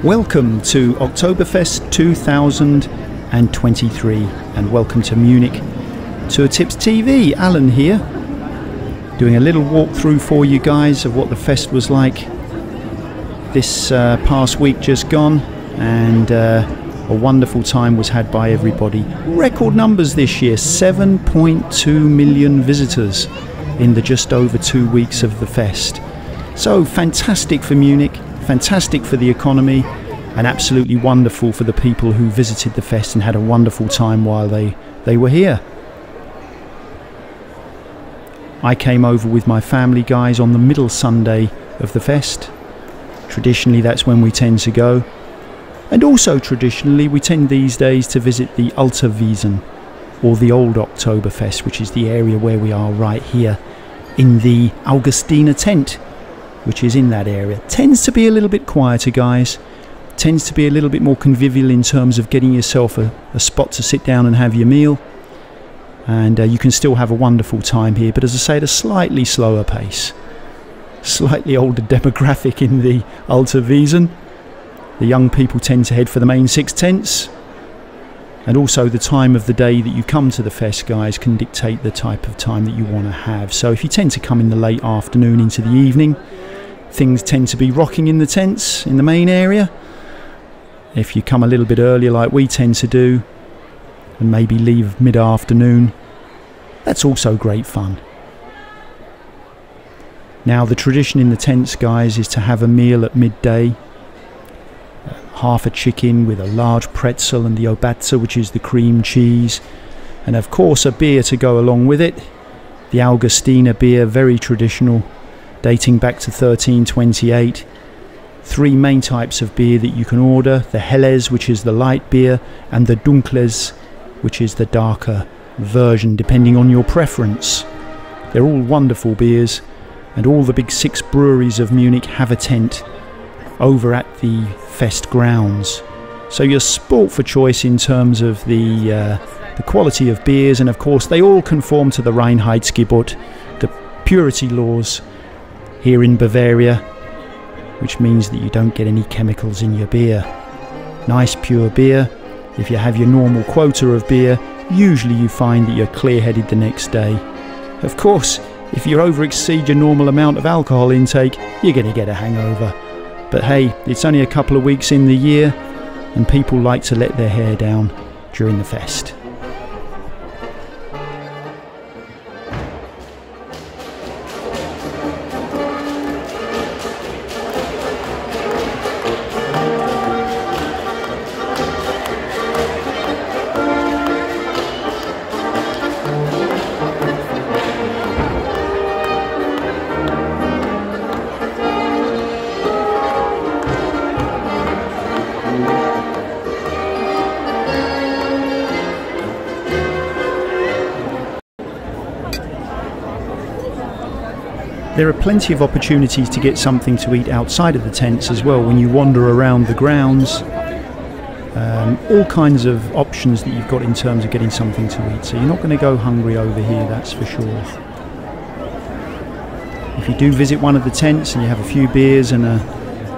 Welcome to Oktoberfest 2023 and welcome to Munich Tour Tips TV. Alan here, doing a little walkthrough for you guys of what the fest was like this past week just gone, and a wonderful time was had by everybody. Record numbers this year, 7.2 million visitors in the just over 2 weeks of the fest. So fantastic for Munich, fantastic for the economy, and absolutely wonderful for the people who visited the fest and had a wonderful time while they were here. I came over with my family, guys, on the middle Sunday of the fest. Traditionally that's when we tend to go, and also traditionally we tend these days to visit the Alter Wiesen, or the Old Oktoberfest, which is the area where we are right here in the Augustiner tent, which is in that area. Tends to be a little bit quieter, guys. Tends to be a little bit more convivial in terms of getting yourself a spot to sit down and have your meal. And you can still have a wonderful time here, but as I say, at a slightly slower pace. Slightly older demographic in the Alter Wiesen. The young people tend to head for the main 6 tents. And also the time of the day that you come to the fest, guys, can dictate the type of time that you want to have. So if you tend to come in the late afternoon into the evening, things tend to be rocking in the tents in the main area. If you come a little bit earlier like we tend to do, and maybe leave mid-afternoon, that's also great fun. Now the tradition in the tents, guys, is to have a meal at midday. Half a chicken with a large pretzel and the Obatzer, which is the cream cheese, and of course a beer to go along with it. The Augustiner beer, very traditional, dating back to 1328. 3 main types of beer that you can order: the Helles, which is the light beer, and the Dunkles, which is the darker version, depending on your preference. They're all wonderful beers, and all the big 6 breweries of Munich have a tent over at the fest grounds. So you're sport for choice in terms of the quality of beers, and of course they all conform to the Reinheitsgebot, the purity laws here in Bavaria, which means that you don't get any chemicals in your beer. Nice pure beer. If you have your normal quota of beer, usually you find that you're clear-headed the next day. Of course, if you over-exceed your normal amount of alcohol intake, you're going to get a hangover. But hey, it's only a couple of weeks in the year, and people like to let their hair down during the fest. There are plenty of opportunities to get something to eat outside of the tents as well when you wander around the grounds. All kinds of options that you've got in terms of getting something to eat, so you're not going to go hungry over here, that's for sure. If you do visit one of the tents and you have a few beers and a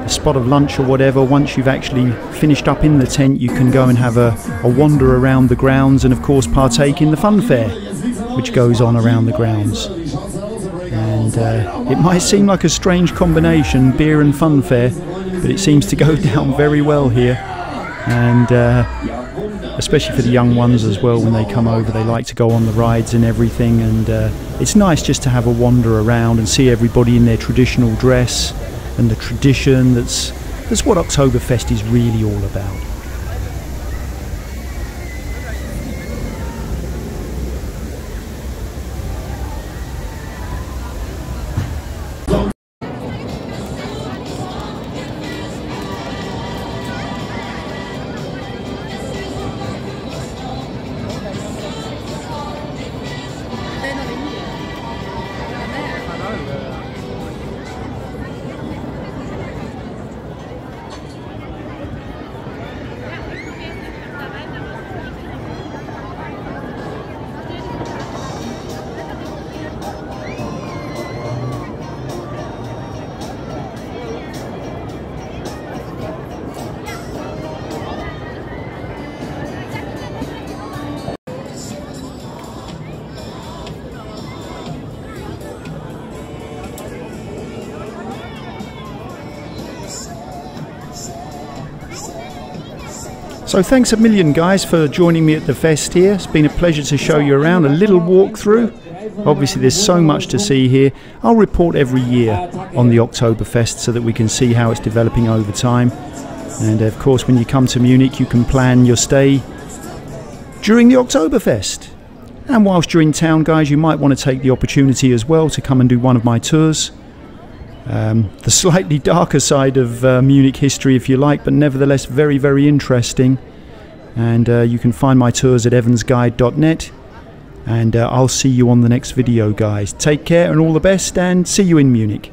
spot of lunch or whatever, once you've actually finished up in the tent, you can go and have a wander around the grounds and of course partake in the fun fair which goes on around the grounds. And it might seem like a strange combination, beer and fun fair, but it seems to go down very well here. And especially for the young ones as well, when they come over they like to go on the rides and everything, and it's nice just to have a wander around and see everybody in their traditional dress and the tradition. That's what Oktoberfest is really all about. So thanks a million, guys, for joining me at the fest here. It's been a pleasure to show you around, a little walkthrough. Obviously there's so much to see here. I'll report every year on the Oktoberfest so that we can see how it's developing over time. And of course when you come to Munich you can plan your stay during the Oktoberfest. And whilst you're in town, guys, you might want to take the opportunity as well to come and do one of my tours. The slightly darker side of Munich history, if you like, but nevertheless very, very interesting. And you can find my tours at evansguide.net. And I'll see you on the next video, guys. Take care and all the best, and see you in Munich.